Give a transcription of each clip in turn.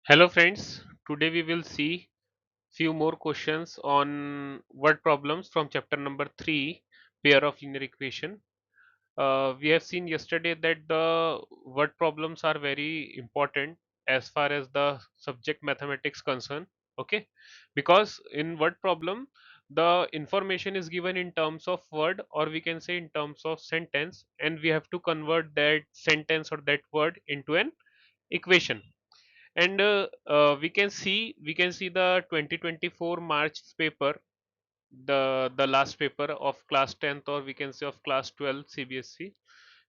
Hello friends, today we will see few more questions on word problems from chapter number 3, pair of linear equation. We have seen yesterday that the word problems are very important as far as the subject mathematics concern. Okay, because in word problem the information is given in terms of word, or we can say in terms of sentence, and we have to convert that sentence or that word into an equation. And we can see the 2024 March paper, the last paper of class 10th, or we can say of class 12 CBSE.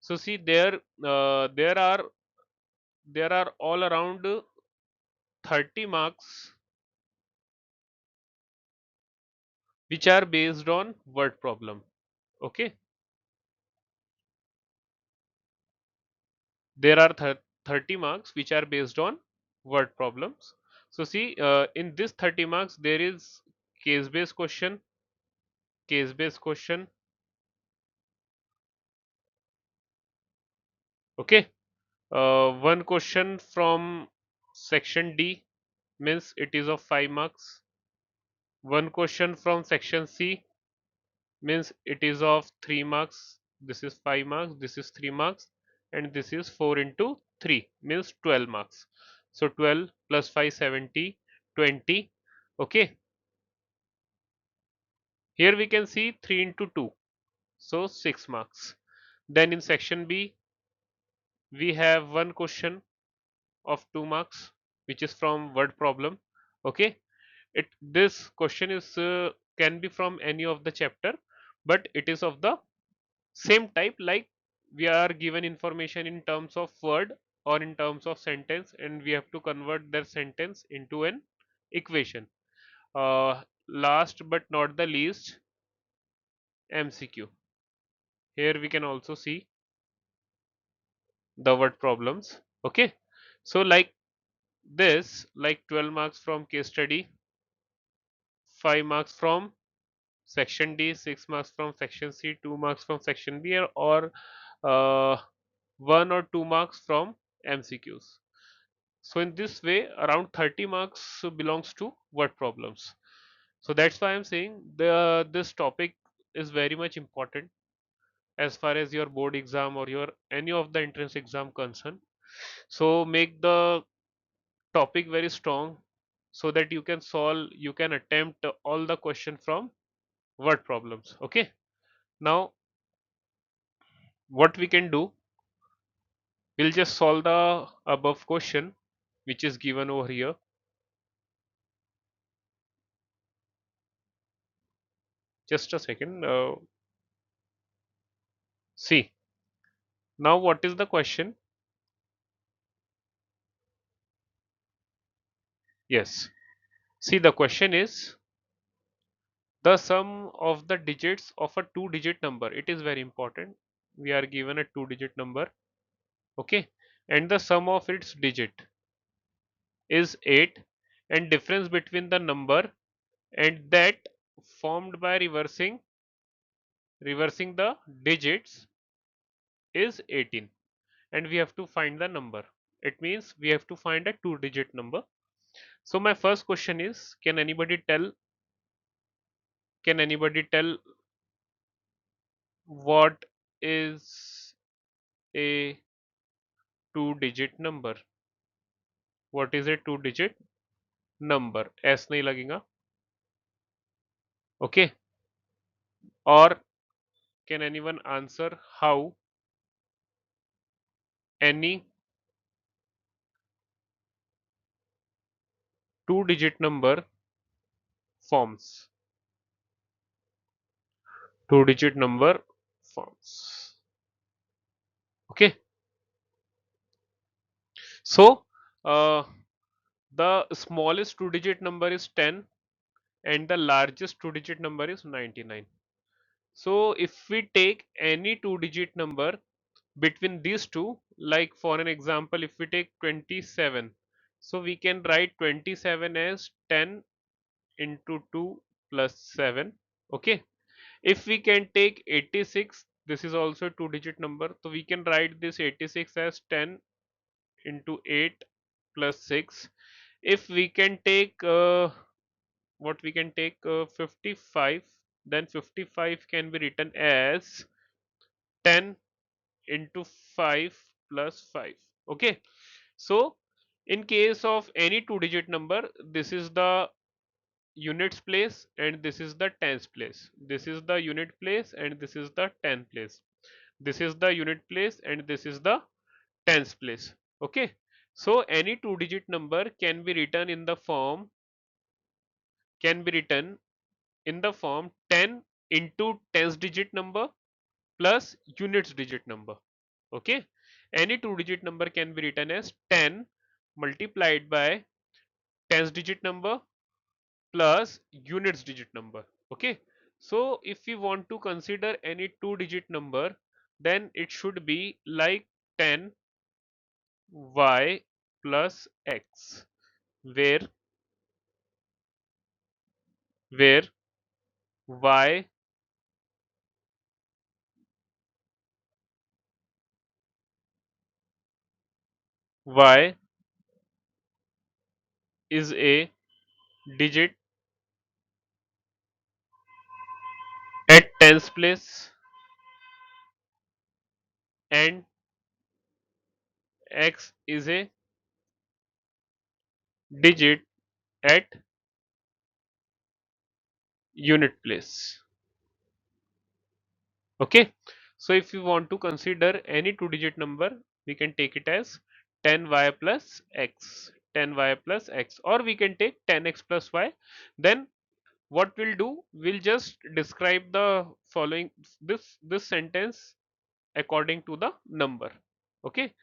So see there, there are all around 30 marks which are based on word problem. Okay, there are 30 marks which are based on word problems. So see, in this 30 marks there is case based question, case based question. Okay, one question from section D, means it is of 5 marks. One question from section C, means it is of 3 marks. This is 5 marks, this is 3 marks, and this is 4 into 3, means 12 marks. So 12 plus 5, 70, 20. Okay, here we can see 3 into 2, so 6 marks. Then in section B, we have one question of 2 marks, which is from word problem. Okay, this question is can be from any of the chapter, but it is of the same type, like we are given information in terms of word or in terms of sentence, and we have to convert their sentence into an equation. Last but not the least, MCQ. Here we can also see the word problems. Okay, so like this, like 12 marks from case study, 5 marks from section D, 6 marks from section C, 2 marks from section B, or uh, 1 or 2 marks from MCQs. So in this way, around 30 marks belongs to word problems. So that's why I'm saying this topic is very much important as far as your board exam or your any of the entrance exam concern. So make the topic very strong so that you can attempt all the question from word problems. Okay, now what we can do, we'll just solve the above question which is given over here. Just a second. See, now what is the question? Yes, see, the question is the sum of the digits of a two digit number. It is very important. We are given a two digit number. Okay, and the sum of its digit is 8, and difference between the number and that formed by reversing the digits is 18, and we have to find the number. It means we have to find a two digit number. So my first question is, can anybody tell what is a two digit number? What is a two digit number? S नहीं लगेगा. Okay, or can anyone answer how any two digit number forms? Two digit number forms. Okay, so uh, the smallest two digit number is 10 and the largest two digit number is 99. So if we take any two digit number between these two, like for an example, if we take 27, so we can write 27 as 10 into 2 plus 7. Okay, if we can take 86, this is also a two digit number, so we can write this 86 as 10 into 8 plus 6. if we can take what we can take 55, then 55 can be written as 10 into 5 plus 5. Okay, so in case of any two digit number, this is the units place and this is the tens place. This is the unit place and this is the ten place. This is the unit place and this is the tens place. Okay, so any two digit number can be written in the form, can be written in the form 10 into tens digit number plus units digit number. Okay, any two digit number can be written as 10 multiplied by tens digit number plus units digit number. Okay, so if we want to consider any two digit number, then it should be like 10y plus x, where where y y is a digit at tens place and x is a digit at unit place. Okay, so if you want to consider any two digit number, we can take it as 10y plus x, 10y plus x, or we can take 10x plus y. Then what we'll do, we'll just describe the following, this sentence according to the number. Okay,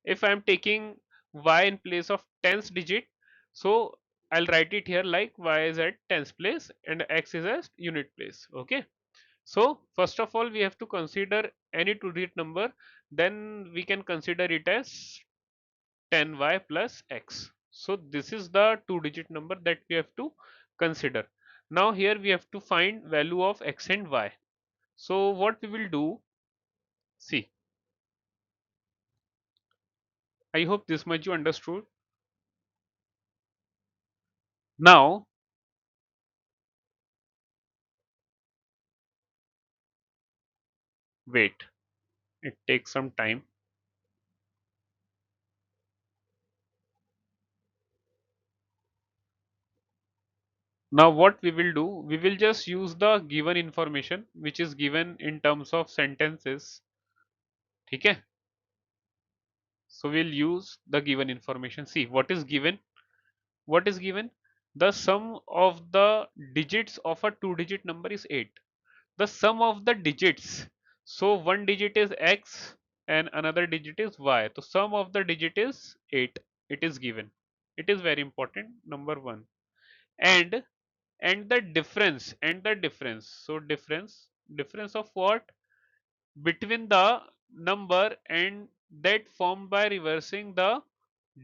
if I am taking y in place of tens digit, so I'll write it here like y is at tens place and x is at unit place. Okay, so first of all we have to consider any two digit number, then we can consider it as 10y plus x. So this is the two digit number that we have to consider. Now here we have to find value of x and y. So what we will do, see, I hope this much you understood. Now wait, it takes some time. Now what we will do, we will just use the given information which is given in terms of sentences. Okay, so we'll use the given information. See what is given. What is given? The sum of the digits of a two digit number is 8. The sum of the digits. So one digit is x and another digit is y. So sum of the digit is 8. It is given. It is very important. Number 1. And the difference. So difference of what? Between the number and that formed by reversing the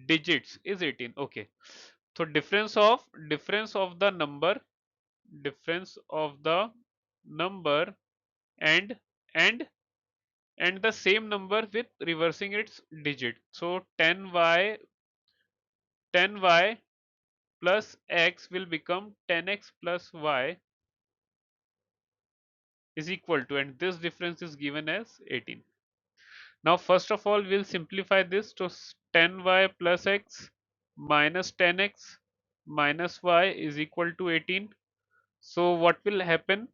digits is 18. Okay, so difference of the number, difference of the number and and and the same number with reversing its digit. So 10y plus x will become 10x plus y is equal to, and this difference is given as 18. Now first of all we'll simplify this to 10y plus x minus 10x minus y is equal to 18. So what will happen?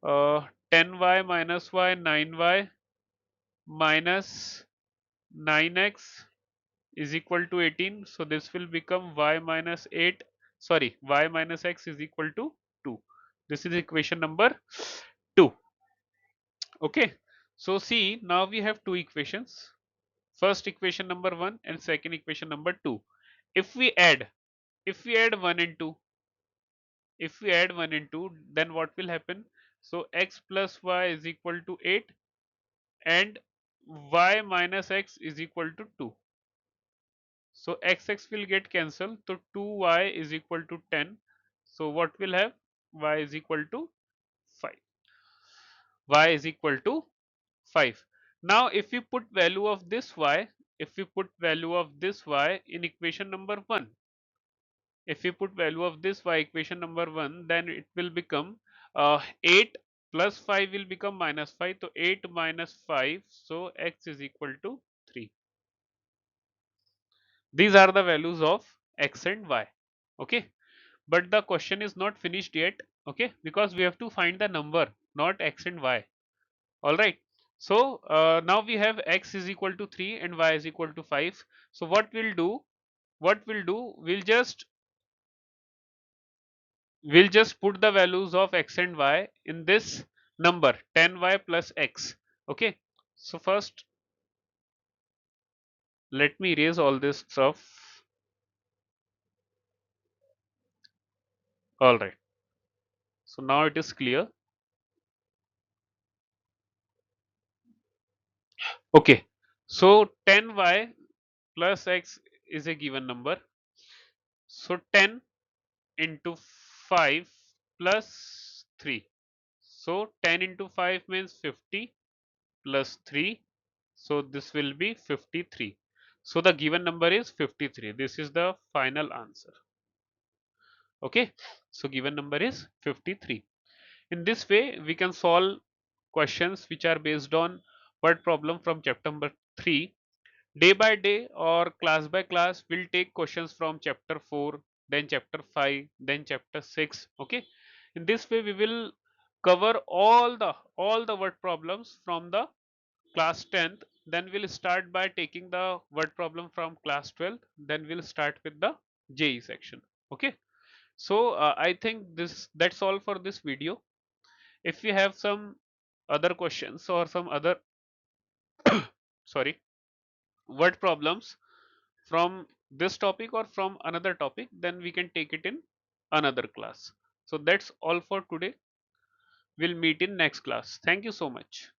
10y minus y, 9y minus 9x is equal to 18. So this will become y minus 8, sorry, y minus x is equal to 2. This is equation number 2. Okay, so see, now we have two equations. First equation number 1 and second equation number 2. If we add, if we add 1 and 2, if we add 1 and 2, then what will happen? So x plus y is equal to 8 and y minus x is equal to 2. So x will get cancelled. So 2y is equal to 10. So what will have? Y is equal to 5. Y is equal to 5. Now if we put value of this y, if we put value of this y in equation number 1, if we put value of this y equation number 1, then it will become 8 plus 5 will become minus 5. So 8 minus 5, so x is equal to 3. These are the values of x and y. Okay, but the question is not finished yet. Okay, because we have to find the number, not x and y. All right. So now we have x is equal to 3 and y is equal to 5. So what we'll do? We'll just put the values of x and y in this number 10y plus x. Okay. So first let me erase all this stuff. All right. So now it is clear. Okay. So 10y plus x is a given number. So 10 into 5 plus 3. So 10 into 5 means 50 plus 3. So this will be 53. So the given number is 53. This is the final answer. Okay. So given number is 53. In this way, we can solve questions which are based on word problem from chapter number 3. Day by day or class by class, we'll take questions from chapter 4, then chapter 5, then chapter 6. Okay. In this way, we will cover all the word problems from the class 10th. Then we'll start by taking the word problem from class 12th. Then we'll start with the JE section. Okay. So I think that's all for this video. If you have some other questions or some other sorry word problems from this topic or from another topic, then we can take it in another class. So that's all for today. We'll meet in next class. Thank you so much.